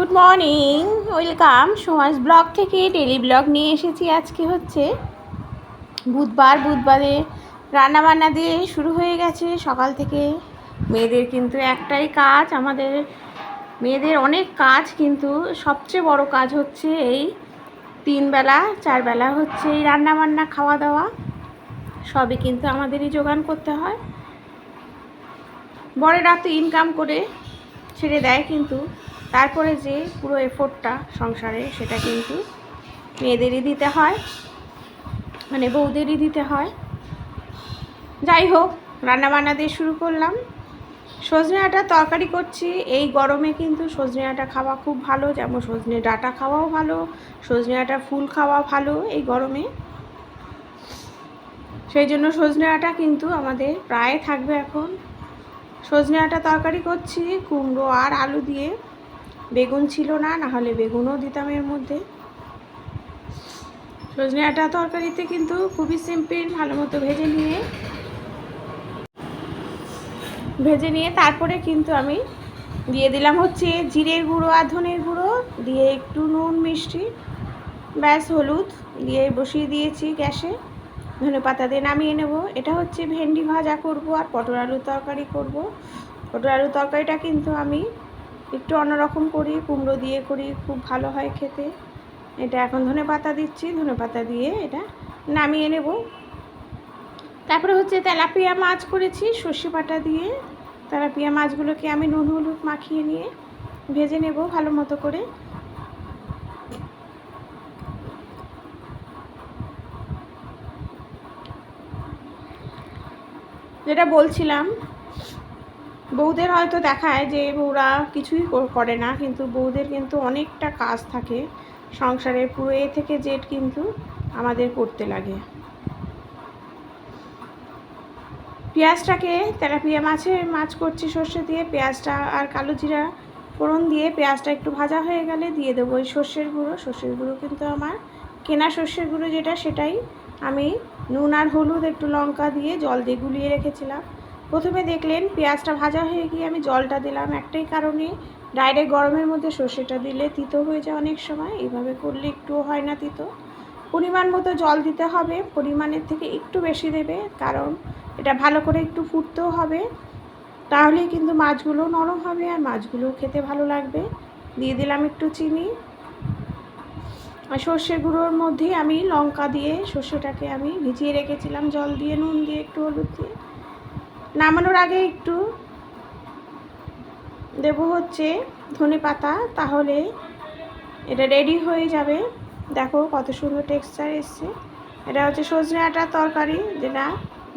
Good morning, welcome Soma's blog থেকে daily blog নিয়ে এসেছি। আজকে হচ্ছে বুধবারে রান্নাবান্না দিয়ে শুরু হয়ে গেছে সকাল থেকে। মেয়েদের কিন্তু একটাই কাজ, আমাদের মেয়েদের অনেক কাজ, কিন্তু সবচেয়ে বড় কাজ হচ্ছে এই 3 বেলা 4 বেলা হচ্ছে এই রান্নাবান্না, খাওয়া দাওয়া সবই কিন্তু আমাদেরই জোগান করতে হয়। বড়েরা তো ইনকাম করে ছেড়ে দেয়, কিন্তু তারপরে যে পুরো এফোর্টটা সংসারে সেটা কিন্তু মেয়েদেরই দিতে হয়, মানে বউদেরই দিতে হয়। যাই হোক, রান্নাবান্না দিয়ে শুরু করলাম। সজনে ডাঁটার তরকারি করছি। এই গরমে কিন্তু সজনে ডাঁটা খাওয়া খুব ভালো, যেমন সজনে ডাঁটা খাওয়াও ভালো, সজনে ডাঁটা ফুল খাওয়া ভালো এই গরমে। সেই জন্য সজনে ডাঁটা কিন্তু আমাদের প্রায় থাকবে এখন। সজনে ডাঁটা তরকারি করছি কুমড়ো আর আলু দিয়ে। বেগুন ছিল না, নাহলে বেগুনও দিতাম এর মধ্যে। সজনে ডাঁটা তরকারিতে কিন্তু খুবই সিম্পল। ভালো মতো ভেজে নিয়ে তারপরে কিন্তু আমি দিয়ে দিলাম হচ্ছে জিরের গুঁড়ো আর ধনের গুঁড়ো, দিয়ে একটু নুন মিষ্টি, ব্যাস হলুদ দিয়ে বসিয়ে দিয়েছি গ্যাসে। ধনেপাতা দিয়ে নামিয়ে নেব। এটা হচ্ছে ভেন্ডি ভাজা করব আর পটল আলুর তরকারি করব। পটল আলুর তরকারিটা কিন্তু আমি একটু অন্যরকম করি, কুমড়ো দিয়ে করি, খুব ভালো হয় খেতে। এটা এখন ধনেপাতা দিচ্ছি, ধনেপাতা দিয়ে এটা নামিয়ে নেব। তারপরে হচ্ছে তেলাপিয়া মাছ করেছি সর্ষে বাটা দিয়ে। তেলাপিয়া মাছগুলোকে আমি নুন হলুদ মাখিয়ে নিয়ে ভেজে নেব ভালো মতো করে। যেটা বলছিলাম, বউদের হয়তো দেখায় যে বউরা কিছুই করে না, কিন্তু বউদের কিন্তু অনেকটা কাজ থাকে সংসারে, পুরো এ থেকে জেড কিন্তু আমাদের করতে লাগে। পেঁয়াজটাকে, তেলাপিয়া মাছ করছি সর্ষে দিয়ে, পেঁয়াজটা আর কালো জিরা ফোড়ন দিয়ে পেঁয়াজটা একটু ভাজা হয়ে গেলে দিয়ে দেবো ওই সর্ষের গুঁড়ো। সর্ষের গুঁড়ো কিন্তু আমার কেনা সর্ষের গুঁড়ো যেটা, সেটাই আমি নুন আর হলুদ একটু লঙ্কা দিয়ে জল দিয়ে গুলিয়ে রেখেছিলাম। প্রথমে দেখলেন পেঁয়াজটা ভাজা হয়ে গিয়ে আমি জলটা দিলাম, একটাই কারণে ডাইরেক্ট গরমের মধ্যে সর্ষেটা দিলে তিতো হয়ে যায় অনেক সময়, এইভাবে করলে একটুও হয় না তিতো। পরিমাণ মতো জল দিতে হবে, পরিমাণের থেকে একটু বেশি দেবে, কারণ এটা ভালো করে একটু ফুটতেও হবে, তাহলেই কিন্তু মাছগুলো নরম হবে আর মাছগুলো খেতে ভালো লাগবে। দিয়ে দিলাম একটু চিনি আর সর্ষের গুঁড়োর মধ্যেই আমি লঙ্কা দিয়ে সর্ষেটাকে আমি ভিজিয়ে রেখেছিলাম জল দিয়ে, নুন দিয়ে, একটু হলুদ দিয়ে। নামানোর আগে একটু দেবো হচ্ছে ধনেপাতা, তাহলে এটা রেডি হয়ে যাবে। দেখো কত সুন্দর টেক্সচার এসছে। এটা হচ্ছে সজনে ডাঁটার তরকারি, যেটা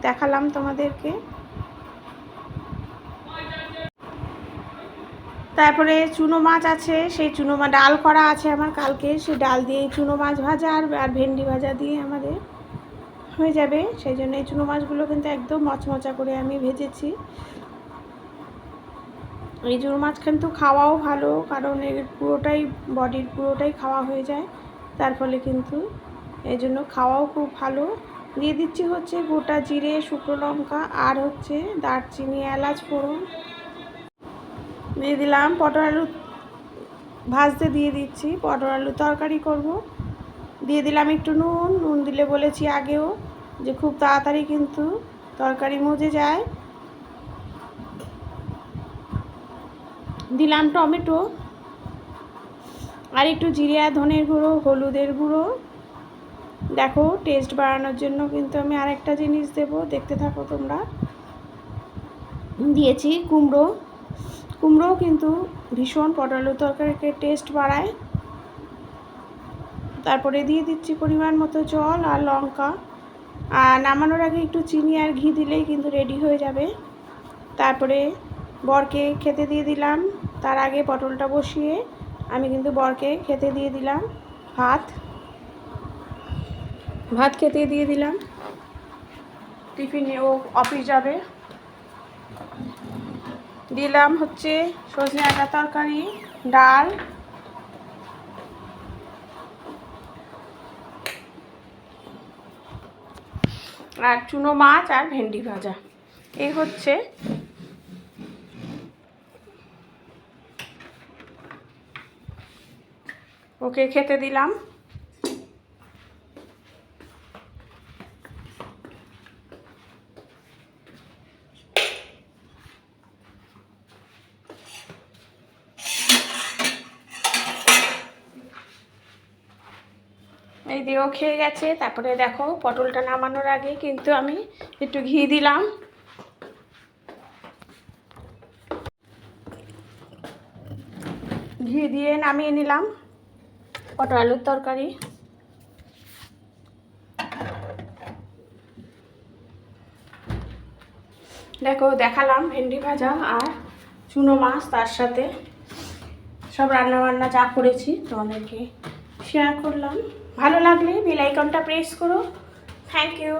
দেখালাম তোমাদেরকে। তারপরে চুনো মাছ আছে, সেই চুনো মাছ ডাল করা আছে আমার কালকে, সেই ডাল দিয়ে চুনো মাছ ভাজা আর ভেন্ডি ভাজা দিয়ে আমাদের হয়ে যাবে। সেই জন্য এই চুনো মাছগুলো কিন্তু একদম মচমচা করে আমি ভেজেছি। এই চুনো মাছ কিন্তু খাওয়াও ভালো, কারণ এর পুরোটাই বডির পুরোটাই খাওয়া হয়ে যায়, তার ফলে কিন্তু এই জন্য খাওয়াও খুব ভালো। দিয়ে দিচ্ছি হচ্ছে গোটা জিরে, শুকনো লঙ্কা আর হচ্ছে দারচিনি, এলাচ ফোড়ন দিয়ে দিলাম। পটল আলু ভাজতে দিয়ে দিচ্ছি, পটল আলু তরকারি করব। দিয়ে দিলাম একটু নুন দিলে বলেছি আগেও যে খুব তাড়াতাড়ি কিন্তু তরকারি মজে যায়। দিলাম টমেটো আর একটু জিরে আর ধনের গুঁড়ো, হলুদের গুঁড়ো। দেখো টেস্ট বাড়ানোর জন্য কিন্তু আমি আরেকটা জিনিস দেবো, দেখতে থাকো তোমরা। দিয়েছি কুমড়োও কিন্তু ভীষণ পটল আলু তরকারিকে টেস্ট বাড়ায়। তারপরে দিয়ে দিচ্ছি পরিমাণ মতো জল আর লঙ্কা, আর নামানোর আগে একটু চিনি আর ঘি দিলেই কিন্তু রেডি হয়ে যাবে। তারপরে বরকে খেতে দিয়ে দিলাম। তার আগে পটলটা বসিয়ে আমি কিন্তু বরকে খেতে দিয়ে দিলাম ভাত খেতে দিয়ে দিলাম। টিফিনে ও অফিস যাবে। দিলাম হচ্ছে সজনে ডাঁটা তরকারি, ডাল আর চুনো মাছ আর ভেন্ডি ভাজা। এই হচ্ছে ওকে খেতে দিলাম। এই দিয়েও খেয়ে গেছে। তারপরে দেখো পটলটা নামানোর আগে কিন্তু আমি একটু ঘি দিলাম। ঘি দিয়ে নামিয়ে নিলাম পটল আলুর তরকারি। দেখো দেখালাম ভেন্ডি ভাজা আর চুনো মাছ, তার সাথে সব রান্নাবান্না যা করেছি তোমাদেরকে শেয়ার করলাম। ভালো লাগলে বেল আইকনটা প্রেস করো। Thank you.